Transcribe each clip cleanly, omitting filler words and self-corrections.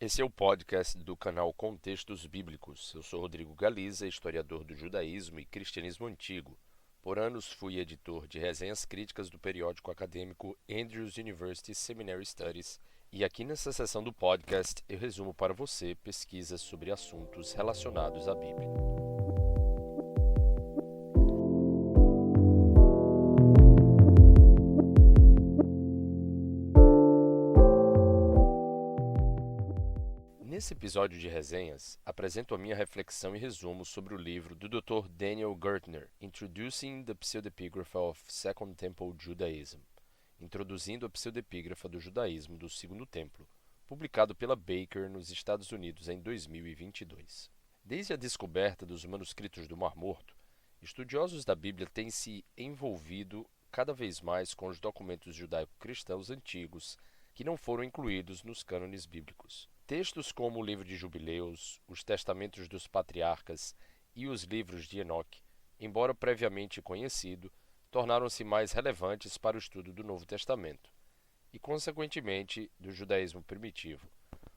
Esse é o podcast do canal Contextos Bíblicos. Eu sou Rodrigo Galiza, historiador do judaísmo e cristianismo antigo. Por anos fui editor de resenhas críticas do periódico acadêmico Andrews University Seminary Studies, e aqui nessa seção do podcast eu resumo para você pesquisas sobre assuntos relacionados à Bíblia. Nesse episódio de resenhas, apresento a minha reflexão e resumo sobre o livro do Dr. Daniel Gertner, Introducing the Pseudepigrapha of Second Temple Judaism, Introduzindo a Pseudepígrafa do Judaísmo do Segundo Templo, publicado pela Baker nos Estados Unidos em 2022. Desde a descoberta dos manuscritos do Mar Morto, estudiosos da Bíblia têm se envolvido cada vez mais com os documentos judaico-cristãos antigos que não foram incluídos nos cânones bíblicos. Textos como o Livro de Jubileus, os Testamentos dos Patriarcas e os livros de Enoque, embora previamente conhecido, tornaram-se mais relevantes para o estudo do Novo Testamento e, consequentemente, do judaísmo primitivo,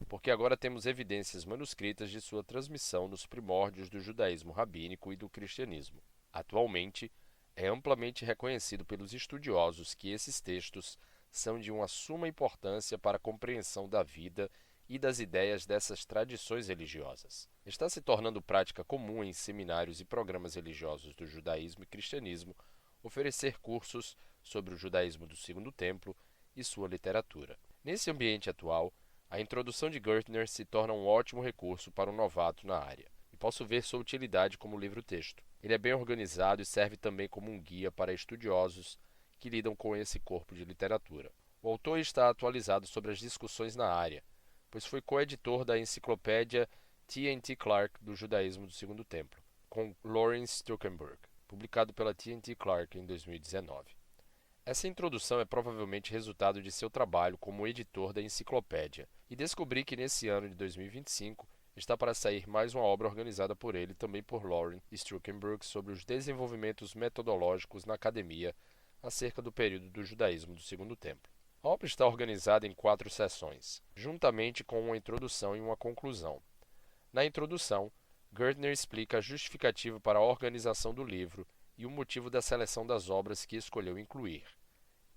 porque agora temos evidências manuscritas de sua transmissão nos primórdios do judaísmo rabínico e do cristianismo. Atualmente, é amplamente reconhecido pelos estudiosos que esses textos são de uma suma importância para a compreensão da vida e das ideias dessas tradições religiosas. Está se tornando prática comum em seminários e programas religiosos do judaísmo e cristianismo oferecer cursos sobre o judaísmo do Segundo Templo e sua literatura. Nesse ambiente atual, a introdução de Gertner se torna um ótimo recurso para um novato na área, e posso ver sua utilidade como livro-texto. Ele é bem organizado e serve também como um guia para estudiosos que lidam com esse corpo de literatura. O autor está atualizado sobre as discussões na área, pois foi coeditor da enciclopédia T.N.T. Clark do Judaísmo do Segundo Templo, com Lawrence Stuckenberg, publicado pela T.N.T. Clark em 2019. Essa introdução é provavelmente resultado de seu trabalho como editor da enciclopédia, e descobri que nesse ano de 2025 está para sair mais uma obra organizada por ele, também por Lawrence Stuckenberg, sobre os desenvolvimentos metodológicos na academia acerca do período do judaísmo do Segundo Templo. A obra está organizada em 4 seções, juntamente com uma introdução e uma conclusão. Na introdução, Gertner explica a justificativa para a organização do livro e o motivo da seleção das obras que escolheu incluir.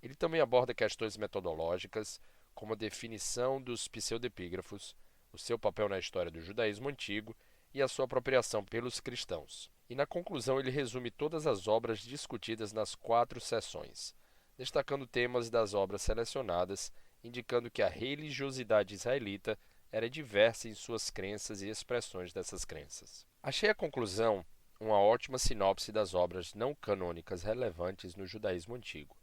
Ele também aborda questões metodológicas, como a definição dos pseudepígrafos, o seu papel na história do judaísmo antigo e a sua apropriação pelos cristãos. E na conclusão ele resume todas as obras discutidas nas 4 seções, destacando temas das obras selecionadas, indicando que a religiosidade israelita era diversa em suas crenças e expressões dessas crenças. Achei a conclusão uma ótima sinopse das obras não canônicas relevantes no judaísmo antigo.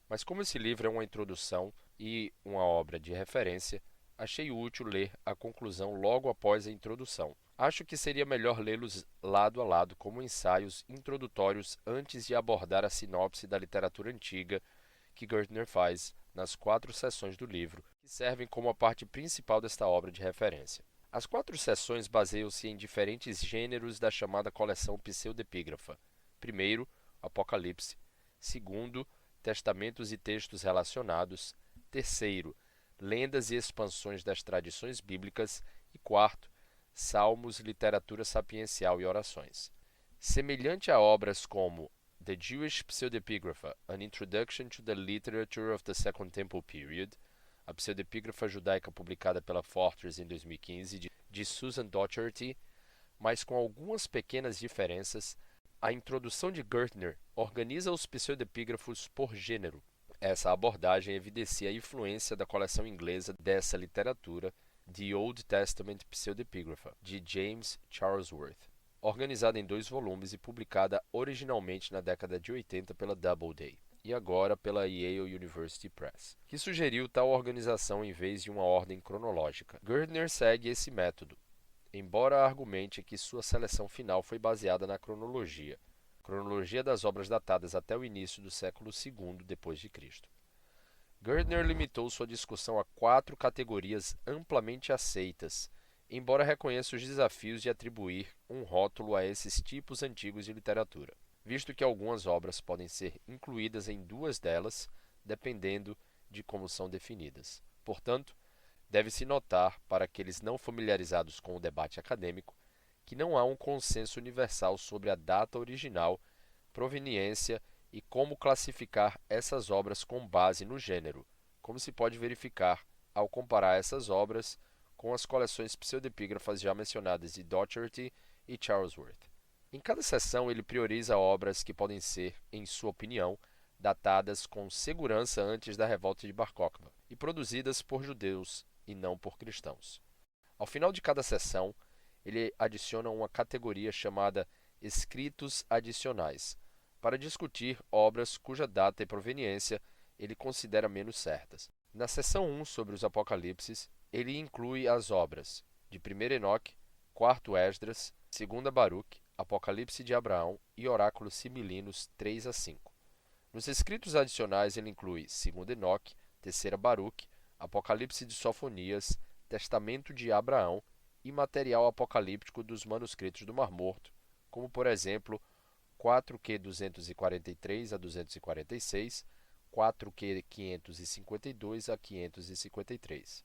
Mas como esse livro é uma introdução e uma obra de referência, achei útil ler a conclusão logo após a introdução. Acho que seria melhor lê-los lado a lado como ensaios introdutórios antes de abordar a sinopse da literatura antiga que Gertner faz nas 4 seções do livro, que servem como a parte principal desta obra de referência. As 4 seções baseiam-se em diferentes gêneros da chamada coleção pseudepígrafa. Primeiro, Apocalipse. Segundo, Testamentos e textos relacionados. Terceiro, lendas e expansões das tradições bíblicas. E quarto, Salmos, literatura sapiencial e orações. Semelhante a obras como The Jewish Pseudepigrapha, An Introduction to the Literature of the Second Temple Period, a pseudepígrafa judaica publicada pela Fortress em 2015, de Susan Docherty, mas com algumas pequenas diferenças, a introdução de Gertner organiza os pseudepígrafos por gênero. Essa abordagem evidencia a influência da coleção inglesa dessa literatura, The Old Testament Pseudepigrapha, de James Charlesworth, organizada em 2 volumes e publicada originalmente na década de 80 pela Doubleday e agora pela Yale University Press, que sugeriu tal organização em vez de uma ordem cronológica. Gertner segue esse método, embora argumente que sua seleção final foi baseada na cronologia das obras datadas até o início do século II depois de Cristo. Gertner limitou sua discussão a 4 categorias amplamente aceitas, embora reconheça os desafios de atribuir um rótulo a esses tipos antigos de literatura, visto que algumas obras podem ser incluídas em 2 delas, dependendo de como são definidas. Portanto, Deve-se notar, para aqueles não familiarizados com o debate acadêmico, que não há um consenso universal sobre a data original, proveniência e como classificar essas obras com base no gênero, como se pode verificar ao comparar essas obras com as coleções pseudepígrafas já mencionadas de Docherty e Charlesworth. Em cada seção, ele prioriza obras que podem ser, em sua opinião, datadas com segurança antes da revolta de Bar Kokhba e produzidas por judeus e não por cristãos. Ao final de cada seção, ele adiciona uma categoria chamada Escritos Adicionais, para discutir obras cuja data e proveniência ele considera menos certas. Na seção 1 sobre os Apocalipses, ele inclui as obras de 1º Enoque, 4º Esdras, 2ª Baruque, Apocalipse de Abraão e Oráculos Sibilinos 3 a 5. Nos escritos adicionais ele inclui 2º Enoque, 3ª Baruque, Apocalipse de Sofonias, Testamento de Abraão e material apocalíptico dos manuscritos do Mar Morto, como por exemplo 4Q 243 a 246, 4Q 552 a 553.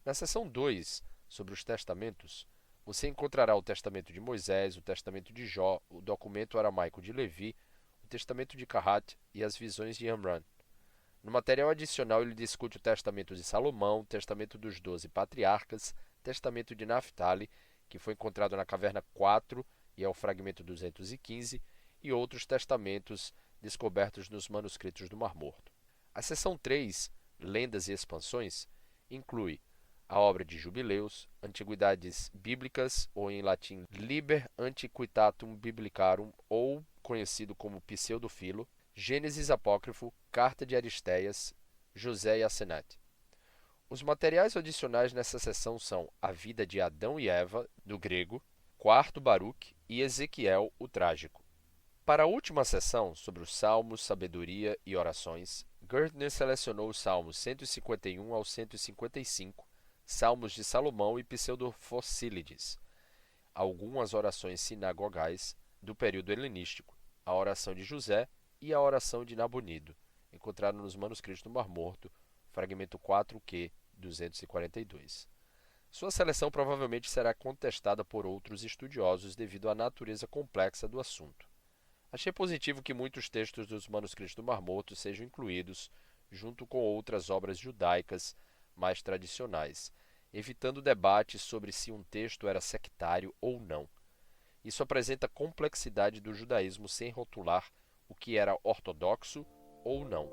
Na seção 2, sobre os testamentos, você encontrará o Testamento de Moisés, o Testamento de Jó, o documento aramaico de Levi, o Testamento de Kahat e as visões de Amram. No material adicional, ele discute o Testamento de Salomão, o Testamento dos 12 Patriarcas, Testamento de Naphtali, que foi encontrado na Caverna 4 e é o fragmento 215, e outros testamentos descobertos nos manuscritos do Mar Morto. A seção 3, Lendas e Expansões, inclui a obra de Jubileus, Antiguidades Bíblicas, ou em latim Liber Antiquitatum Biblicarum, ou conhecido como Pseudofilo, Gênesis Apócrifo, Carta de Aristeias, José e Asenate. Os materiais adicionais nessa seção são A Vida de Adão e Eva, do grego, 4º Baruque e Ezequiel, o Trágico. Para a última seção, sobre os Salmos, Sabedoria e Orações, Gertner selecionou os Salmos 151 ao 155, Salmos de Salomão e Pseudofossílides, algumas orações sinagogais do período helenístico, a oração de José e a oração de Nabonido, encontrado nos manuscritos do Mar Morto, fragmento 4Q 242. Sua seleção provavelmente será contestada por outros estudiosos devido à natureza complexa do assunto. Achei positivo que muitos textos dos manuscritos do Mar Morto sejam incluídos, junto com outras obras judaicas mais tradicionais, evitando debates sobre se um texto era sectário ou não. Isso apresenta a complexidade do judaísmo sem rotular o que era ortodoxo ou não.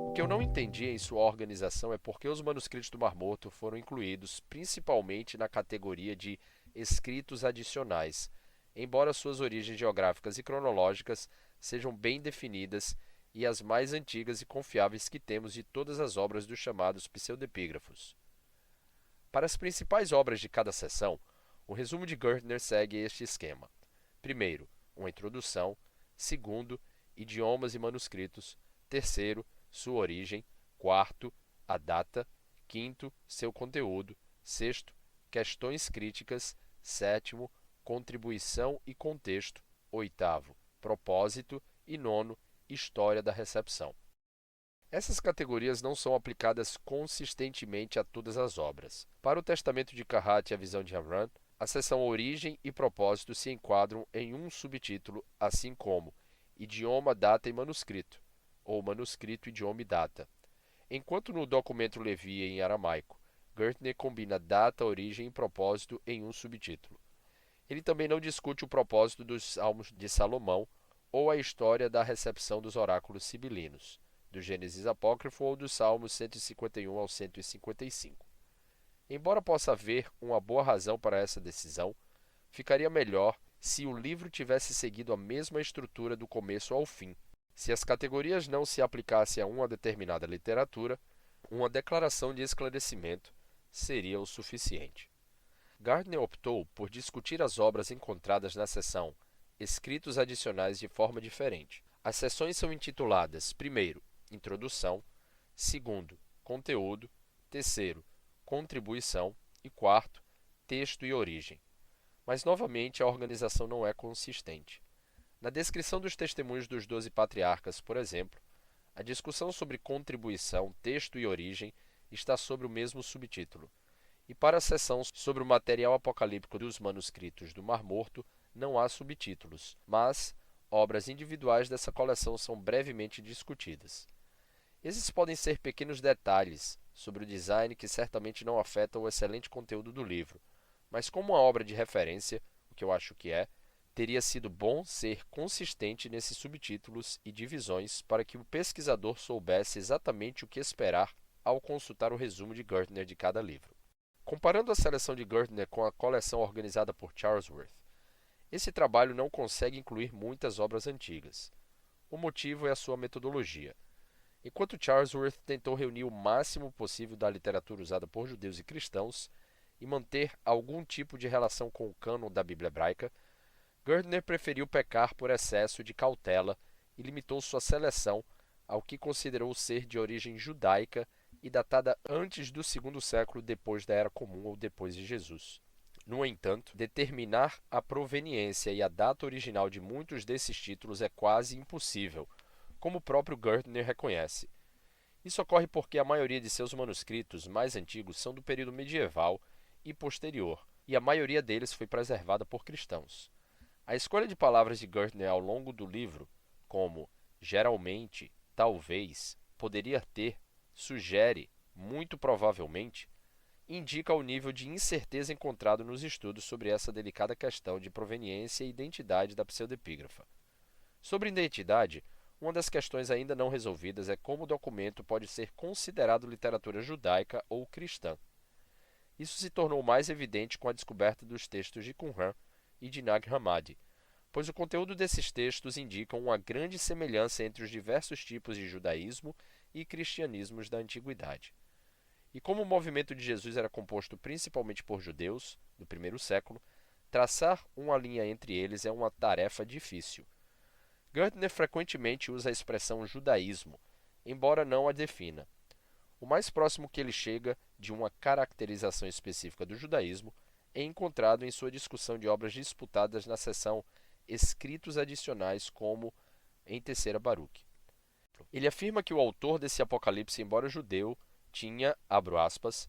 O que eu não entendi em sua organização é porque os manuscritos do Mar Morto foram incluídos principalmente na categoria de escritos adicionais, embora suas origens geográficas e cronológicas sejam bem definidas e as mais antigas e confiáveis que temos de todas as obras dos chamados pseudepígrafos. Para as principais obras de cada seção, o resumo de Gertner segue este esquema. Primeiro, uma introdução. Segundo, idiomas e manuscritos. Terceiro, sua origem. Quarto, a data. Quinto, seu conteúdo. Sexto, questões críticas. Sétimo, contribuição e contexto. Oitavo, propósito. E nono, história da recepção. Essas categorias não são aplicadas consistentemente a todas as obras. Para o Testamento de Kahat e a Visão de Amram, a seção Origem e Propósito se enquadram em um subtítulo, assim como Idioma, Data e Manuscrito, ou Manuscrito, Idioma e Data. Enquanto no documento Levi em aramaico, Gertner combina data, origem e propósito em um subtítulo. Ele também não discute o propósito dos Salmos de Salomão ou a história da recepção dos oráculos sibilinos, do Gênesis Apócrifo ou dos Salmos 151 ao 155. Embora possa haver uma boa razão para essa decisão, ficaria melhor se o livro tivesse seguido a mesma estrutura do começo ao fim. Se as categorias não se aplicassem a uma determinada literatura, uma declaração de esclarecimento seria o suficiente. Gardner optou por discutir as obras encontradas na seção Escritos Adicionais de forma diferente. As seções são intituladas, primeiro, Introdução, segundo, Conteúdo, terceiro, Contribuição e quarto, Texto e Origem. Mas, novamente, a organização não é consistente. Na descrição dos testemunhos dos 12 patriarcas, por exemplo, a discussão sobre contribuição, texto e origem está sobre o mesmo subtítulo. E para a seção sobre o material apocalíptico dos manuscritos do Mar Morto, não há subtítulos, mas obras individuais dessa coleção são brevemente discutidas. Esses podem ser pequenos detalhes sobre o design que certamente não afetam o excelente conteúdo do livro, mas como uma obra de referência, o que eu acho que é, teria sido bom ser consistente nesses subtítulos e divisões para que o pesquisador soubesse exatamente o que esperar ao consultar o resumo de Gertner de cada livro. Comparando a seleção de Gertner com a coleção organizada por Charlesworth, esse trabalho não consegue incluir muitas obras antigas. O motivo é a sua metodologia. Enquanto Charlesworth tentou reunir o máximo possível da literatura usada por judeus e cristãos e manter algum tipo de relação com o cânon da Bíblia hebraica, Gertner preferiu pecar por excesso de cautela e limitou sua seleção ao que considerou ser de origem judaica e datada antes do segundo século depois da Era Comum ou depois de Jesus. No entanto, determinar a proveniência e a data original de muitos desses títulos é quase impossível, como o próprio Gertner reconhece. Isso ocorre porque a maioria de seus manuscritos mais antigos são do período medieval e posterior, e a maioria deles foi preservada por cristãos. A escolha de palavras de Gertner ao longo do livro, como geralmente, talvez, poderia ter, sugere, muito provavelmente, indica o nível de incerteza encontrado nos estudos sobre essa delicada questão de proveniência e identidade da pseudepígrafa. Sobre identidade, uma das questões ainda não resolvidas é como o documento pode ser considerado literatura judaica ou cristã. Isso se tornou mais evidente com a descoberta dos textos de Qumran e de Nag Hammadi, pois o conteúdo desses textos indica uma grande semelhança entre os diversos tipos de judaísmo e cristianismos da antiguidade. E como o movimento de Jesus era composto principalmente por judeus, do primeiro século, traçar uma linha entre eles é uma tarefa difícil. Gertner frequentemente usa a expressão judaísmo, embora não a defina. O mais próximo que ele chega de uma caracterização específica do judaísmo é encontrado em sua discussão de obras disputadas na seção Escritos Adicionais, como em Terceira Baruque. Ele afirma que o autor desse Apocalipse, embora judeu, tinha, abro aspas,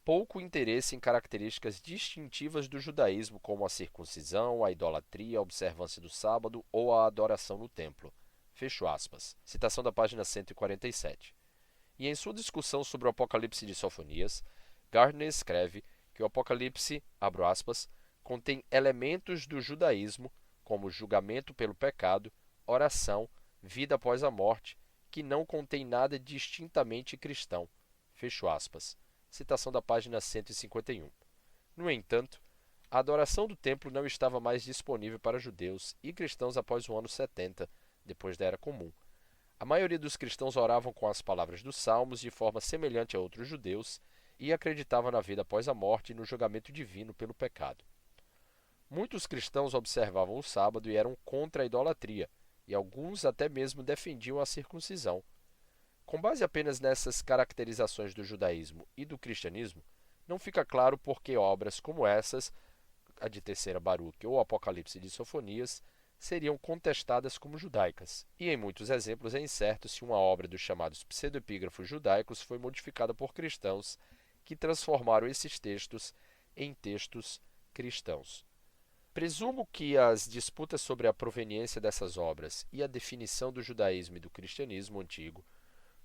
pouco interesse em características distintivas do judaísmo, como a circuncisão, a idolatria, a observância do sábado ou a adoração no templo. Fecho aspas. Citação da página 147. E em sua discussão sobre o Apocalipse de Sofonias, Gardner escreve que o Apocalipse, abro aspas, contém elementos do judaísmo, como julgamento pelo pecado, oração, vida após a morte, que não contém nada distintamente cristão. Fecho aspas. Citação da página 151. No entanto, a adoração do templo não estava mais disponível para judeus e cristãos após o ano 70, depois da Era Comum. A maioria dos cristãos oravam com as palavras dos Salmos de forma semelhante a outros judeus e acreditavam na vida após a morte e no julgamento divino pelo pecado. Muitos cristãos observavam o sábado e eram contra a idolatria, e alguns até mesmo defendiam a circuncisão. Com base apenas nessas caracterizações do judaísmo e do cristianismo, não fica claro por que obras como essas, a de Terceira Baruque ou o Apocalipse de Sofonias, seriam contestadas como judaicas. E em muitos exemplos é incerto se uma obra dos chamados pseudoepígrafos judaicos foi modificada por cristãos que transformaram esses textos em textos cristãos. Presumo que as disputas sobre a proveniência dessas obras e a definição do judaísmo e do cristianismo antigo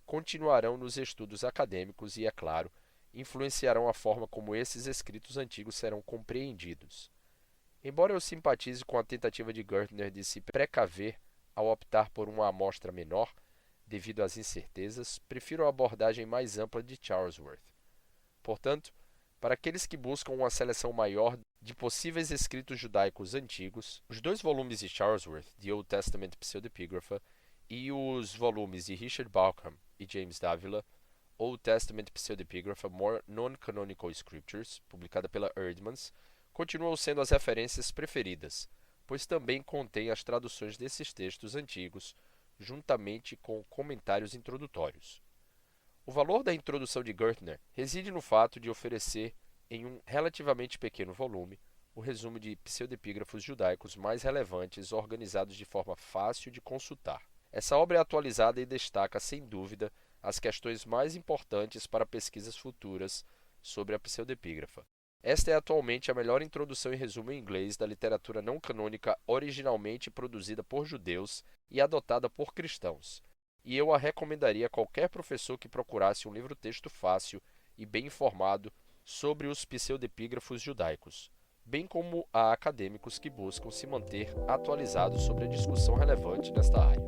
continuarão nos estudos acadêmicos e, é claro, influenciarão a forma como esses escritos antigos serão compreendidos. Embora eu simpatize com a tentativa de Gertner de se precaver ao optar por uma amostra menor, devido às incertezas, prefiro a abordagem mais ampla de Charlesworth. Portanto, para aqueles que buscam uma seleção maior de possíveis escritos judaicos antigos, os 2 volumes de Charlesworth, The Old Testament Pseudepigrapha, e os volumes de Richard Bauckham e James Davila, Old Testament Pseudepigrapha More Non-Canonical Scriptures, publicada pela Eerdmans, continuam sendo as referências preferidas, pois também contém as traduções desses textos antigos, juntamente com comentários introdutórios. O valor da introdução de Gertner reside no fato de oferecer, em um relativamente pequeno volume, o resumo de pseudepígrafos judaicos mais relevantes organizados de forma fácil de consultar. Essa obra é atualizada e destaca, sem dúvida, as questões mais importantes para pesquisas futuras sobre a pseudepígrafa. Esta é atualmente a melhor introdução e resumo em inglês da literatura não canônica originalmente produzida por judeus e adotada por cristãos, e eu a recomendaria a qualquer professor que procurasse um livro-texto fácil e bem informado sobre os pseudepígrafos judaicos, bem como a acadêmicos que buscam se manter atualizados sobre a discussão relevante nesta área.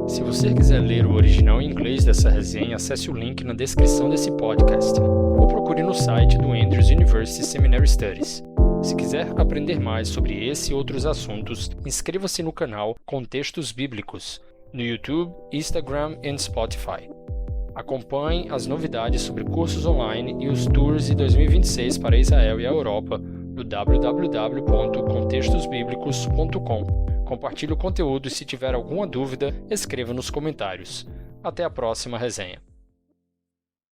Se você quiser ler o original em inglês dessa resenha, acesse o link na descrição desse podcast, ou procure no site do Andrews University Seminary Studies. Se quiser aprender mais sobre esse e outros assuntos, inscreva-se no canal Contextos Bíblicos, no YouTube, Instagram e Spotify. Acompanhe as novidades sobre cursos online e os tours de 2026 para Israel e a Europa no www.contextosbiblicos.com. Compartilhe o conteúdo e se tiver alguma dúvida, escreva nos comentários. Até a próxima resenha.